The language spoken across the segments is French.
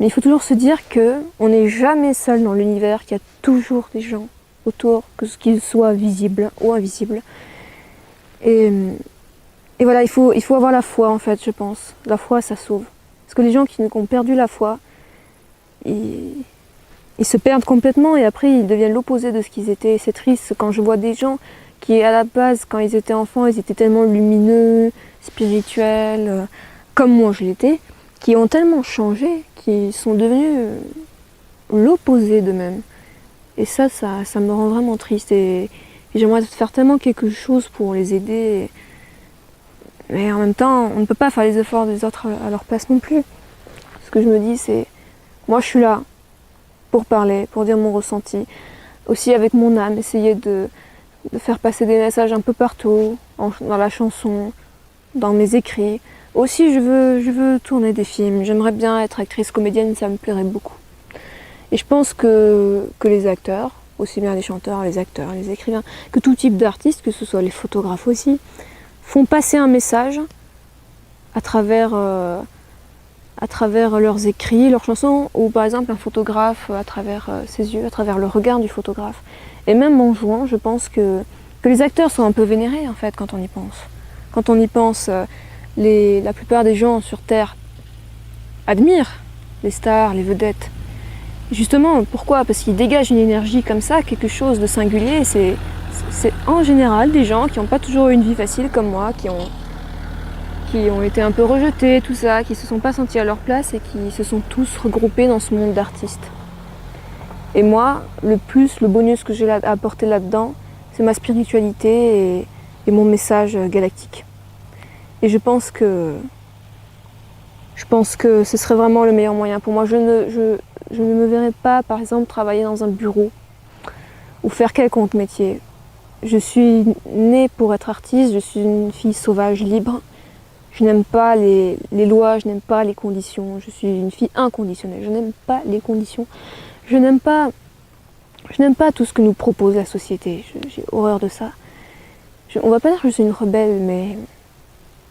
Mais il faut toujours se dire qu'on n'est jamais seul dans l'univers, qu'il y a toujours des gens autour, que ce qu'ils soient visibles ou invisibles. Et voilà, il faut avoir la foi en fait, je pense. La foi, ça sauve. Parce que les gens qui ont perdu la foi, ils se perdent complètement et après ils deviennent l'opposé de ce qu'ils étaient. C'est triste quand je vois des gens qui, à la base, quand ils étaient enfants, ils étaient tellement lumineux, spirituels, comme moi je l'étais, qui ont tellement changé, qui sont devenus l'opposé d'eux-mêmes. Et ça me rend vraiment triste. Et j'aimerais faire tellement quelque chose pour les aider. Mais en même temps, on ne peut pas faire les efforts des autres à leur place non plus. Ce que je me dis, c'est, moi je suis là pour parler, pour dire mon ressenti. Aussi avec mon âme, essayer de faire passer des messages un peu partout, dans la chanson, dans mes écrits. Aussi, je veux tourner des films. J'aimerais bien être actrice comédienne, ça me plairait beaucoup. Et je pense que les acteurs, aussi bien les chanteurs, les acteurs, les écrivains, que tout type d'artistes, que ce soit les photographes aussi, font passer un message à travers leurs écrits, leurs chansons, ou par exemple un photographe à travers ses yeux, à travers le regard du photographe. Et même en jouant, je pense que les acteurs sont un peu vénérés en fait quand on y pense. Quand on y pense, la plupart des gens sur Terre admirent les stars, les vedettes. Justement, pourquoi? Parce qu'ils dégagent une énergie comme ça, quelque chose de singulier. C'est en général des gens qui n'ont pas toujours eu une vie facile comme moi, qui ont été un peu rejetés, tout ça, qui se sont pas sentis à leur place et qui se sont tous regroupés dans ce monde d'artistes. Et moi, le bonus que j'ai à apporter là-dedans, c'est ma spiritualité et mon message galactique. Et je pense que ce serait vraiment le meilleur moyen pour moi. Je ne me verrais pas, par exemple, travailler dans un bureau ou faire quelconque métier. Je suis née pour être artiste, je suis une fille sauvage, libre. Je n'aime pas les lois, je n'aime pas les conditions. Je suis une fille inconditionnelle, je n'aime pas les conditions. Je n'aime pas tout ce que nous propose la société. J'ai horreur de ça. On va pas dire que je suis une rebelle, mais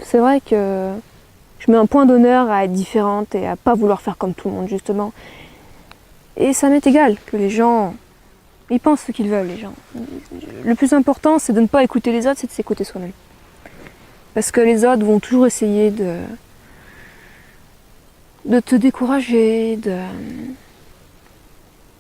c'est vrai que je mets un point d'honneur à être différente et à pas vouloir faire comme tout le monde, justement. Et ça m'est égal que les gens, ils pensent ce qu'ils veulent, les gens. Le plus important, c'est de ne pas écouter les autres, c'est de s'écouter soi-même. Parce que les autres vont toujours essayer de te décourager,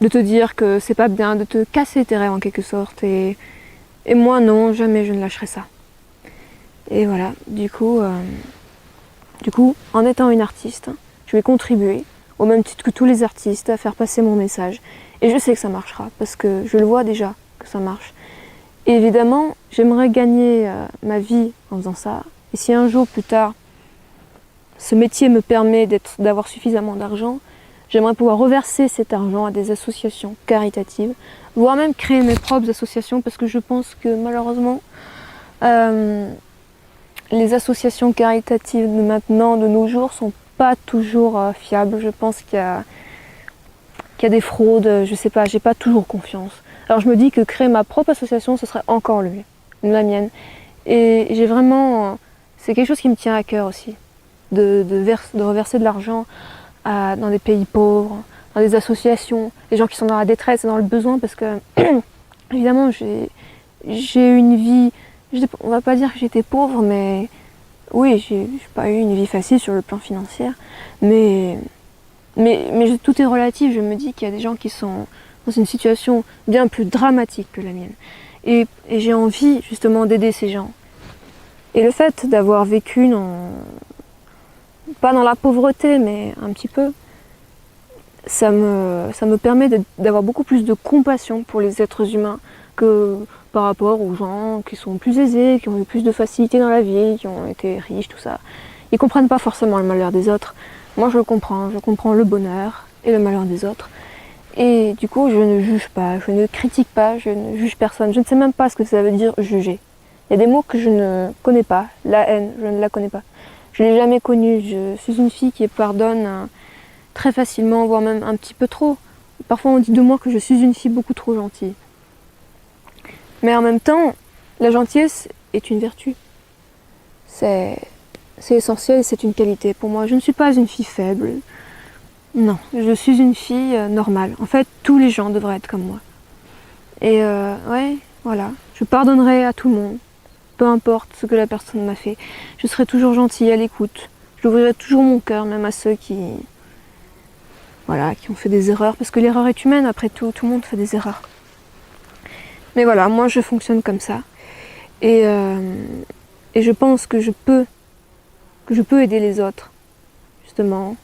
de te dire que c'est pas bien, de te casser tes rêves en quelque sorte. Et moi, non, jamais je ne lâcherai ça. Et voilà, du coup, en étant une artiste, je vais contribuer, au même titre que tous les artistes, à faire passer mon message. Et je sais que ça marchera, parce que je le vois déjà que ça marche. Et évidemment, j'aimerais gagner ma vie en faisant ça. Et si un jour, plus tard, ce métier me permet d'avoir suffisamment d'argent, j'aimerais pouvoir reverser cet argent à des associations caritatives, voire même créer mes propres associations, parce que je pense que malheureusement, les associations caritatives de maintenant, de nos jours, sont pas toujours fiables. Je pense qu'il y a des fraudes, je sais pas, j'ai pas toujours confiance. Alors je me dis que créer ma propre association, ce serait encore le mieux, la mienne. Et j'ai vraiment, c'est quelque chose qui me tient à cœur aussi, de reverser de l'argent dans des pays pauvres, dans des associations, les gens qui sont dans la détresse et dans le besoin, parce que évidemment j'ai eu une vie, on va pas dire que j'étais pauvre, mais oui, j'ai pas eu une vie facile sur le plan financier, mais tout est relatif. Je me dis qu'il y a des gens qui sont dans une situation bien plus dramatique que la mienne. Et j'ai envie justement d'aider ces gens. Et le fait d'avoir vécu pas dans la pauvreté, mais un petit peu, ça me permet d'avoir beaucoup plus de compassion pour les êtres humains que par rapport aux gens qui sont plus aisés, qui ont eu plus de facilité dans la vie, qui ont été riches, tout ça. Ils comprennent pas forcément le malheur des autres. Moi je comprends le bonheur et le malheur des autres. Et du coup je ne juge pas, je ne critique pas, je ne juge personne. Je ne sais même pas ce que ça veut dire juger. Il y a des mots que je ne connais pas. La haine, je ne la connais pas. Je ne l'ai jamais connue. Je suis une fille qui pardonne très facilement, voire même un petit peu trop. Parfois on dit de moi que je suis une fille beaucoup trop gentille. Mais en même temps, la gentillesse est une vertu. C'est essentiel et c'est une qualité pour moi. Je ne suis pas une fille faible. Non, je suis une fille normale. En fait, tous les gens devraient être comme moi. Et ouais, voilà. Je pardonnerai à tout le monde, peu importe ce que la personne m'a fait. Je serai toujours gentille, à l'écoute. J'ouvrirai toujours mon cœur, même à ceux voilà, qui ont fait des erreurs. Parce que l'erreur est humaine, après tout le monde fait des erreurs. Mais voilà, moi je fonctionne comme ça. Et je pense que je peux aider les autres, justement.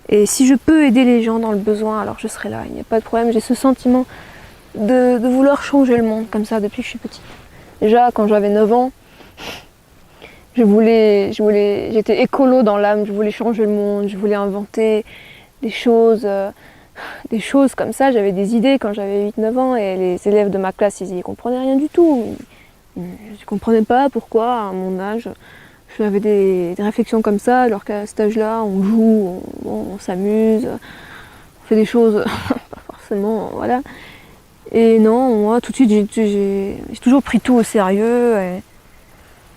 Et si je peux aider les gens dans le besoin, alors je serai là, il n'y a pas de problème. J'ai ce sentiment de vouloir changer le monde comme ça depuis que je suis petite. Déjà, quand j'avais 9 ans, j'étais écolo dans l'âme, je voulais changer le monde, je voulais inventer des choses comme ça. J'avais des idées quand j'avais 8-9 ans et les élèves de ma classe, ils y comprenaient rien du tout. Je ne comprenais pas pourquoi, à mon âge, j'avais des réflexions comme ça, alors qu'à cet âge-là, on joue, on s'amuse, on fait des choses pas forcément, voilà. Et non, moi, tout de suite, j'ai toujours pris tout au sérieux. Et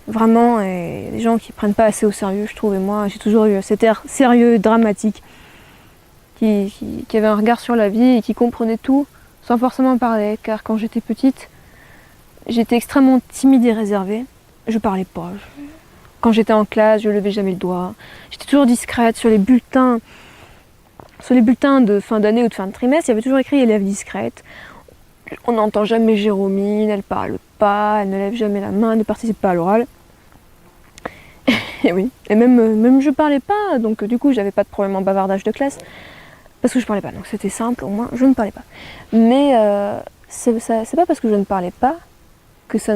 vraiment, et les gens qui prennent pas assez au sérieux, je trouve. Et moi, j'ai toujours eu cet air sérieux, dramatique, qui avait un regard sur la vie et qui comprenait tout sans forcément parler. Car quand j'étais petite, j'étais extrêmement timide et réservée. Je parlais pas. Quand j'étais en classe, je levais jamais le doigt. J'étais toujours discrète sur les bulletins. Sur les bulletins de fin d'année ou de fin de trimestre, il y avait toujours écrit élève discrète. On n'entend jamais Jérôme, elle parle pas, elle ne lève jamais la main, elle ne participe pas à l'oral. Et oui, et même je parlais pas, donc du coup j'avais pas de problème en bavardage de classe, parce que je parlais pas, donc c'était simple, au moins je ne parlais pas. Mais c'est pas parce que je ne parlais pas que ça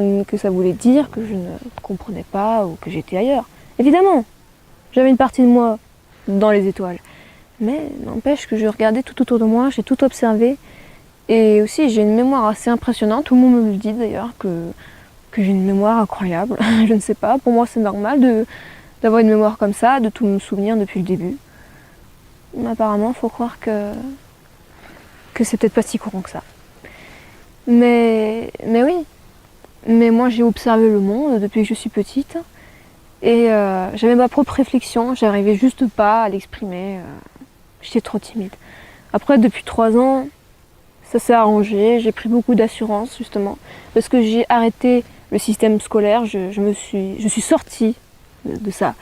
voulait dire que je ne comprenais pas ou que j'étais ailleurs. Évidemment, j'avais une partie de moi dans les étoiles, mais n'empêche que je regardais tout autour de moi, j'ai tout observé. Et aussi, j'ai une mémoire assez impressionnante. Tout le monde me le dit d'ailleurs, que j'ai une mémoire incroyable. Je ne sais pas, pour moi c'est normal d'avoir une mémoire comme ça, de tout me souvenir depuis le début. Mais apparemment, il faut croire que c'est peut-être pas si courant que ça. Mais oui. Mais moi, j'ai observé le monde depuis que je suis petite. Et j'avais ma propre réflexion, j'arrivais juste pas à l'exprimer. J'étais trop timide. Après, depuis 3 ans, ça s'est arrangé, j'ai pris beaucoup d'assurance justement, parce que j'ai arrêté le système scolaire, je suis sortie de ça.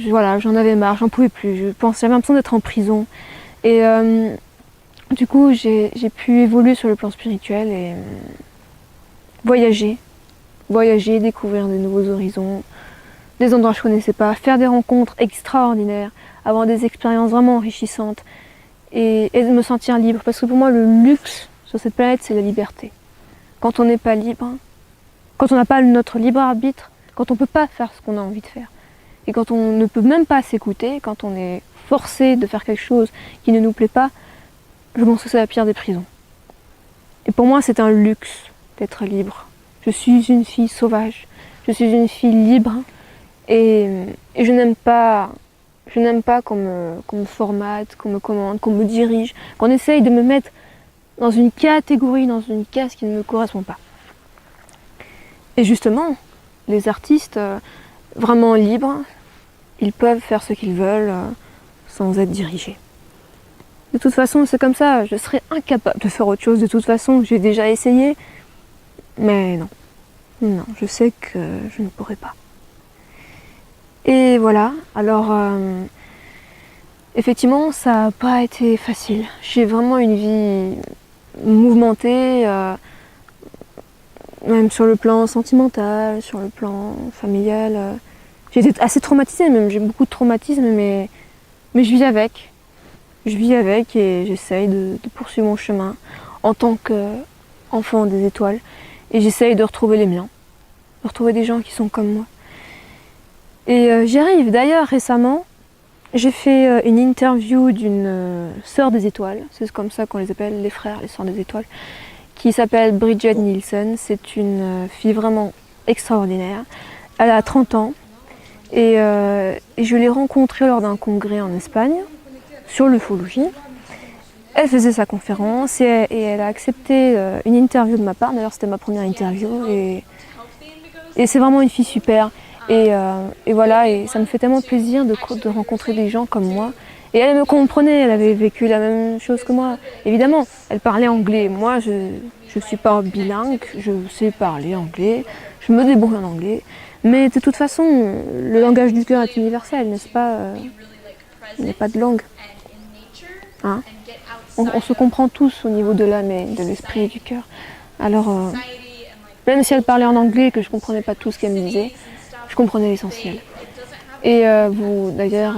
Voilà, j'en avais marre, j'en pouvais plus, j'avais l'impression d'être en prison. Et du coup, j'ai pu évoluer sur le plan spirituel et voyager, découvrir de nouveaux horizons, des endroits que je connaissais pas, faire des rencontres extraordinaires, avoir des expériences vraiment enrichissantes. Et de me sentir libre. Parce que pour moi, le luxe sur cette planète, c'est la liberté. Quand on n'est pas libre, quand on n'a pas notre libre arbitre, quand on ne peut pas faire ce qu'on a envie de faire, et quand on ne peut même pas s'écouter, quand on est forcé de faire quelque chose qui ne nous plaît pas, je pense que c'est la pire des prisons. Et pour moi, c'est un luxe d'être libre. Je suis une fille sauvage, je suis une fille libre, et je n'aime pas qu'on me formate, qu'on me commande, qu'on me dirige, qu'on essaye de me mettre dans une catégorie, dans une case qui ne me correspond pas. Et justement, les artistes vraiment libres, ils peuvent faire ce qu'ils veulent sans être dirigés. De toute façon, c'est comme ça, je serais incapable de faire autre chose. De toute façon, j'ai déjà essayé, mais non. Non, je sais que je ne pourrais pas. Et voilà, alors effectivement ça n'a pas été facile. J'ai vraiment une vie mouvementée, même sur le plan sentimental, sur le plan familial. J'ai été assez traumatisée, même j'ai beaucoup de traumatisme, mais je vis avec. Je vis avec et j'essaye de poursuivre mon chemin en tant qu'enfant des étoiles. Et j'essaye de retrouver les miens, de retrouver des gens qui sont comme moi. Et j'y arrive. D'ailleurs, récemment, j'ai fait une interview d'une sœur des étoiles, c'est comme ça qu'on les appelle, les frères, les sœurs des étoiles, qui s'appelle Bridget Nielsen. C'est une fille vraiment extraordinaire. Elle a 30 ans et je l'ai rencontrée lors d'un congrès en Espagne sur l'ufologie. Elle faisait sa conférence et elle a accepté une interview de ma part. D'ailleurs, c'était ma première interview et c'est vraiment une fille super. Et voilà, et ça me fait tellement plaisir de rencontrer des gens comme moi Et elle me comprenait, elle avait vécu la même chose que moi. Évidemment, elle parlait anglais. Moi, je ne suis pas bilingue, je sais parler anglais, je me débrouille en anglais. Mais de toute façon, le langage du cœur est universel, n'est-ce pas? Il n'y a pas de langue. Hein? On se comprend tous au niveau de l'âme et de l'esprit et du cœur. Alors, même si elle parlait en anglais et que je ne comprenais pas tout ce qu'elle me disait, je comprenais l'essentiel. Et vous, d'ailleurs,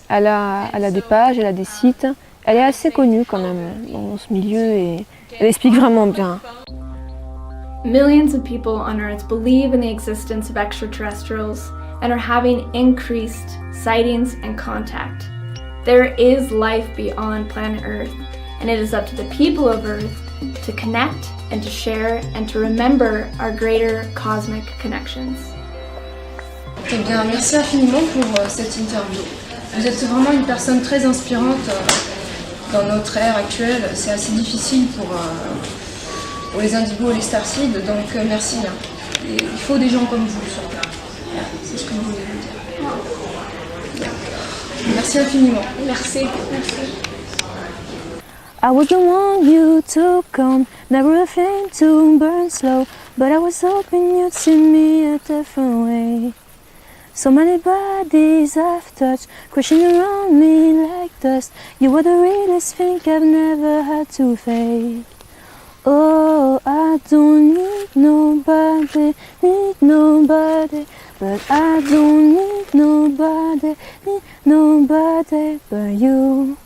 elle a des pages, elle a des sites. Elle est assez connue quand même dans ce milieu et elle explique vraiment bien. Millions of people on Earth believe in the existence of extraterrestrials and are having increased sightings and contact. There is life beyond planet Earth, and it is up to the people of Earth to connect and to share and to remember our greater cosmic connections. Eh bien, merci infiniment pour cette interview. Vous êtes vraiment une personne très inspirante dans notre ère actuelle. C'est assez difficile pour les indigos et les starseeds, donc merci. Et il faut des gens comme vous sur Terre. C'est ce que je voulais vous dire. Merci infiniment. Merci. I wouldn't want you to come, never a thing to burn slow, but I was hoping you'd see me a different way. So many bodies I've touched, crashing around me like dust. You are the realest thing I've never had to fake. Oh, I don't need nobody, but I don't need nobody but you.